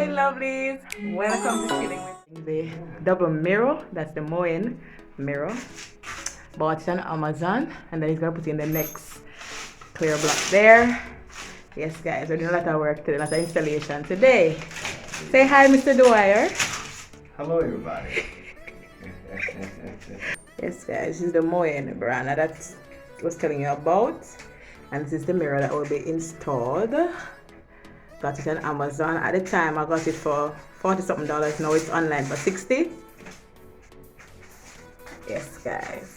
Lovelies, welcome to Chilling with the double mirror. That's the Moen mirror. Bought it on Amazon, and then he's gonna put in the next clear block there. Yes, guys, we're doing a lot of work today, a lot of installation today. Say hi, Mr. Dwyer. Hello, everybody. Yes, guys, this is the Moen brand that I was telling you about, and this is the mirror that will be installed. Got it on Amazon. At the time I got it for $40 something. Now it's online for $60. Yes, guys.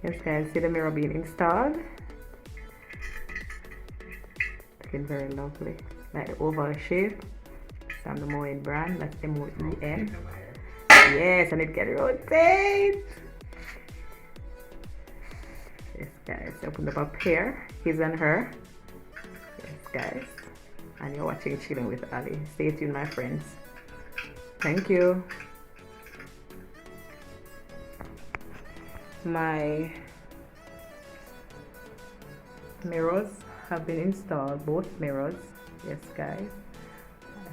Yes, guys, see the mirror being installed. Looking very lovely. Like the oval shape. From the Moen brand. That's M-O-E-N. Yes, and it can rotate. Yes, guys, open up here. His and her. Yes, guys. And you're watching Chilling with Ali. Stay tuned, my friends. Thank you. My mirrors have been installed, both mirrors. Yes, guys.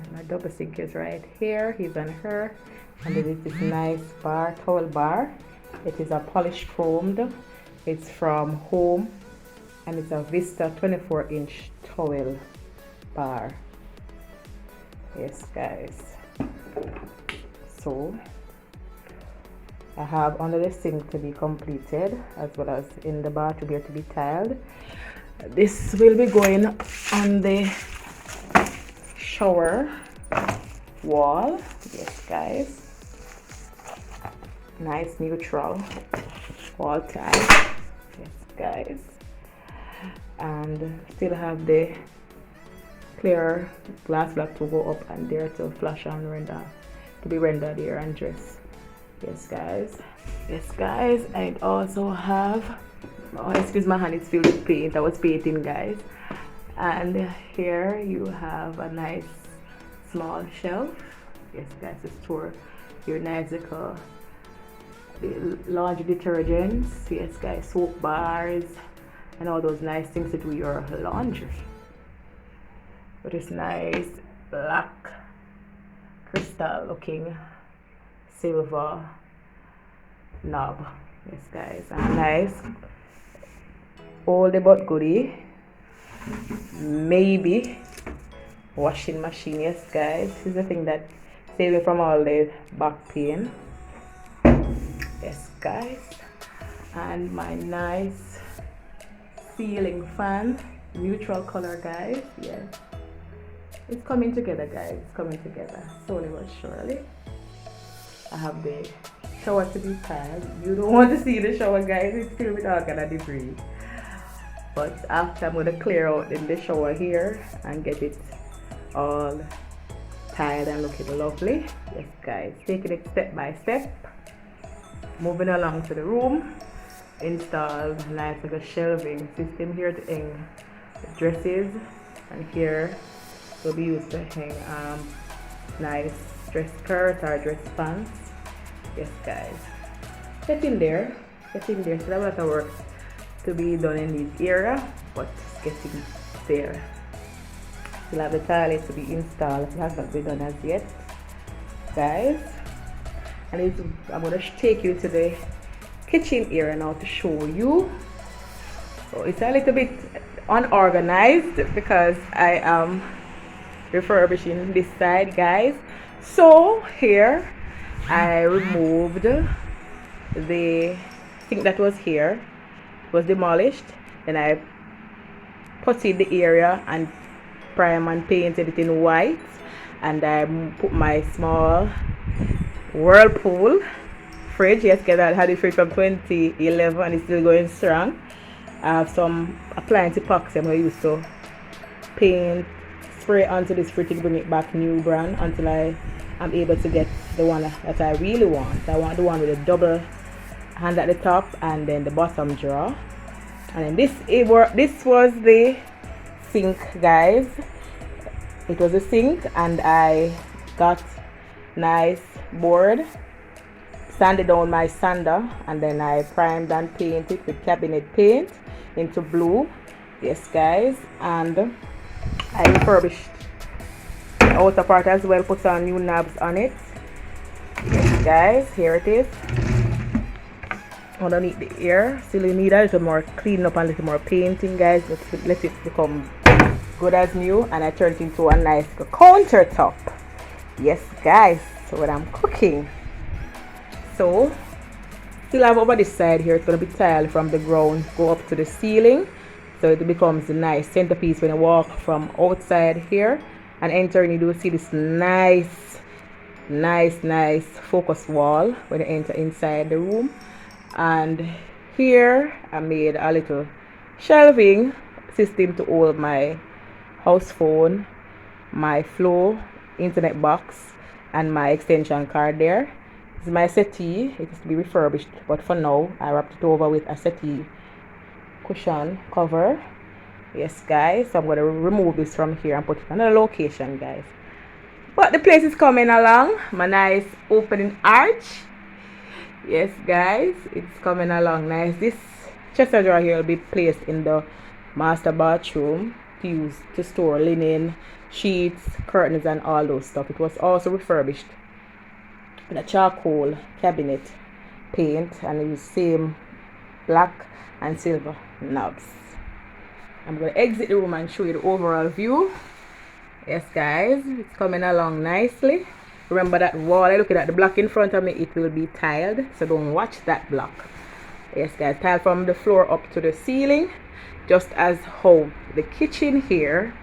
And my double sink is right here, his and her. And there is this nice bar, towel bar. It is a polished chromed. It's from Home, and it's a Vista 24-inch towel bar. Yes, guys. So I have under the sink to be completed, as well as in the bathroom here to be tiled. This will be going on the shower wall. Yes, guys. Nice neutral wall tile. Yes, guys. And still have the clear glass block to go up and there to flash and render, to be rendered here and dress. Yes, guys. Yes, guys. I also have, oh, excuse my hand, it's filled with paint. I was painting, guys. And here you have a nice small shelf. Yes, guys, to store your nice little laundry detergents. Yes, guys, soap bars and all those nice things to do your laundry. With this nice black crystal looking silver knob. Yes, guys, and nice oldie but goodie, maybe washing machine. Yes, guys, this is the thing that saves me from all the back pain. Yes, guys, and my nice ceiling fan, neutral color, guys. Yes, it's coming together, guys. It's coming together slowly but surely. I have the shower to be tiled. You don't want to see the shower, guys. It's filled with all kind of debris. But after, I'm going to clear out in the shower here and get it all tiled and looking lovely. Yes, guys. Taking it step by step. Moving along to the room. Install nice like a shelving system here to hang the dresses. And here will be used to hang nice dress skirt or dress pants. Yes, guys. Get in there. So there's a lot of work to be done in this area, but it's getting there. We'll have the toilet to be installed. It has not been done as yet, guys. And I'm going to take you to the kitchen area now to show you. So it's a little bit unorganized because I am refurbishing this side, guys. So here I removed the sink that was here was demolished. Then I puttied the area and prime and painted it in white, and I put my small whirlpool fridge. Yes guys, I had it fridge from 2011 and it's still going strong. I have some appliance epoxy I'm going to use to paint, spray onto this fridge to bring it back new brand until I am able to get the one that I really want. I want the one with a double hand at the top and then the bottom drawer. And then this was the sink, guys. It was a sink, and I got nice board, sanded down my sander, and then I primed and painted with cabinet paint into blue. Yes guys, and I refurbished the outer part as well, put some new knobs on it. Yes guys, here it is. Underneath the ear, still you need a little more cleaning up and a little more painting, guys. Let it become good as new, and I turned it into a nice countertop. Yes guys, so when I'm cooking, so still have over this side here, it's going to be tiled from the ground go up to the ceiling, so it becomes a nice centerpiece when you walk from outside here and entering. You do see this nice focus wall when you enter inside the room. And here I made a little shelving system to hold my house phone, my Flow internet box, and my extension cord there. This is my settee. It is to be refurbished, but for now I wrapped it over with a settee cushion cover. Yes guys, so I'm going to remove this from here and put it in another location, guys. But the place is coming along. My nice opening arch. Yes guys, it's coming along nice. This chest of drawer here will be placed in the master bathroom to use to store linen, sheets, curtains, and all those stuff. It was also refurbished with a charcoal cabinet paint, and it was same black and silver knobs. I'm going to exit the room and show you the overall view. Yes guys, it's coming along nicely. Remember that wall, I looking at the block in front of me, it will be tiled, so don't watch that block. Yes guys, tiled from the floor up to the ceiling, just as how the kitchen here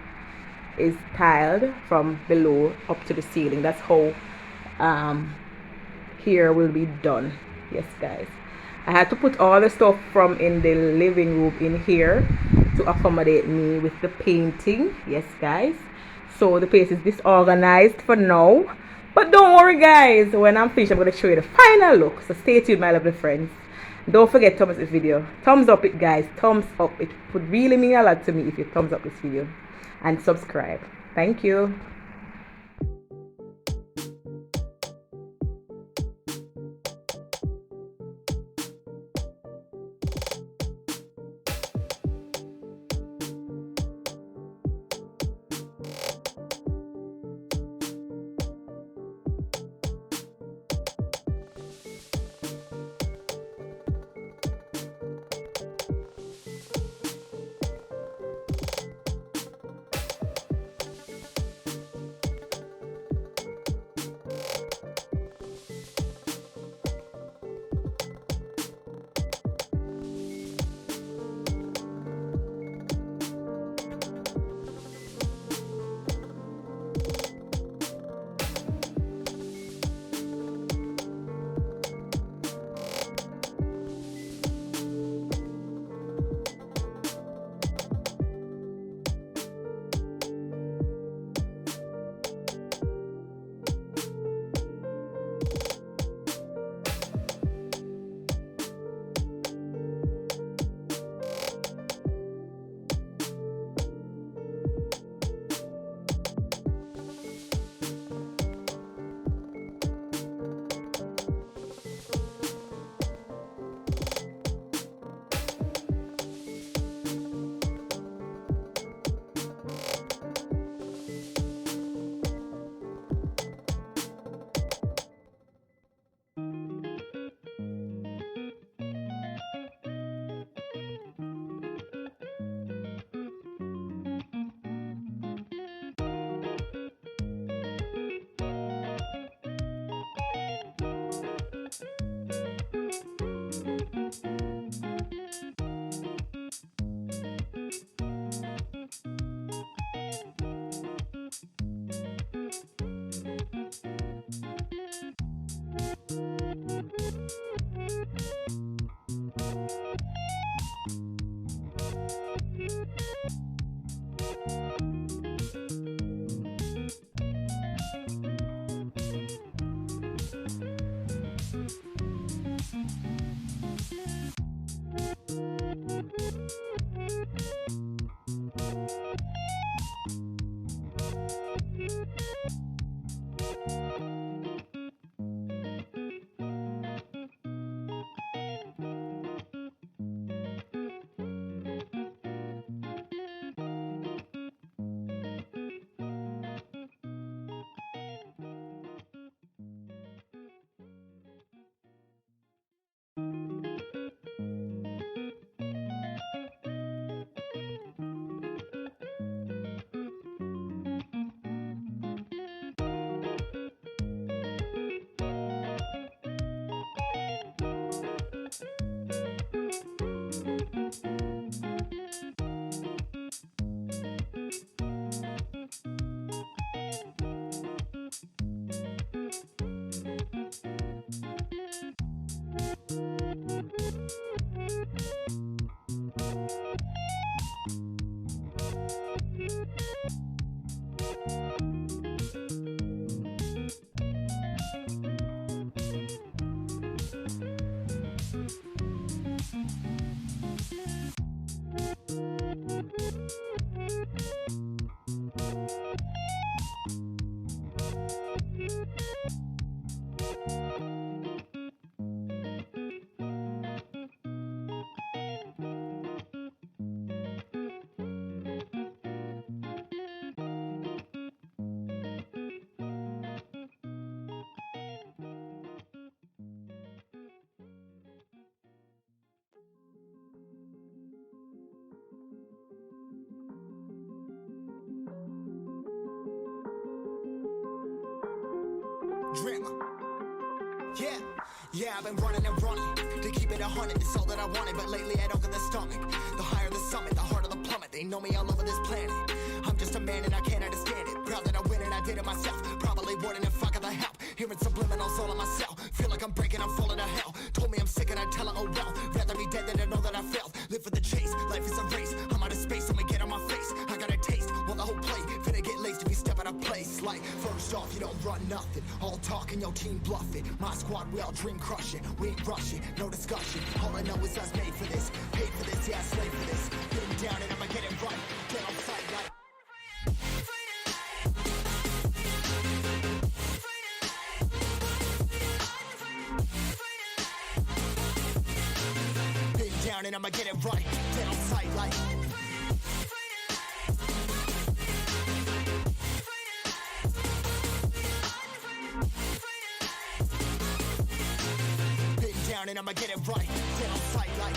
is tiled from below up to the ceiling. That's how here will be done. Yes guys, I had to put all the stuff from in the living room in here to accommodate me with the painting. Yes guys, so the place is disorganized for now, but don't worry guys, when I'm finished I'm going to show you the final look. So stay tuned my lovely friends. Don't forget to thumbs up this video. Thumbs up it guys, thumbs up. It would really mean a lot to me if you thumbs up this video and subscribe. Thank you. Drama. Yeah, I've been running and running to keep it 100, it's all that I wanted. But lately I don't get the stomach. The higher the summit, the harder the plummet. They know me all over this planet. I'm just a man and I can't understand it. Proud that I win and I did it myself. Probably wouldn't if I got the help. Hearing subliminals all on myself. Feel like I'm breaking, I'm falling to hell. Told me I'm sick and I tell her, oh well. Rather be dead than to know that I failed. Live for the chase, life is a race. I'm out of space, I'ma get on my face. I got a taste, well the whole plate finna get laced if you step out of place. Like, first off, you don't run nothing. All talk and your team bluffing. My squad, we all dream crushing. We ain't rushing, no discussion. All I know is us made for this. Paid for this, yeah, slave for this. Getting down and I'ma get it right. Get on sight like down and I'ma get it right. Get on sight like been down and I'ma get it right. Get on sight like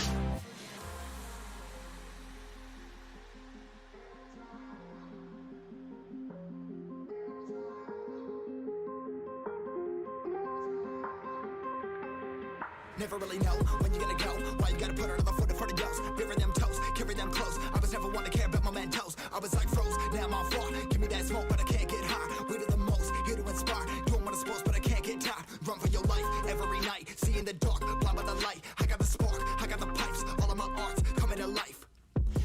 never really know when you gonna go. Why you gotta put another foot in front of yours? Bury them toes, carry them close. I was never one to care about my mentos. I was like froze, now I'm on fire. Give me that smoke, but I can't get high. We do the most, here to inspire. Doing what I'm supposed, but I can't get tired. Run for your life every night. See in the dark, blind by the light. I got the spark, I got the pipes. All of my arts coming to life.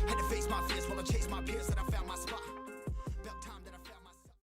Had to face my fears while I chase my peers.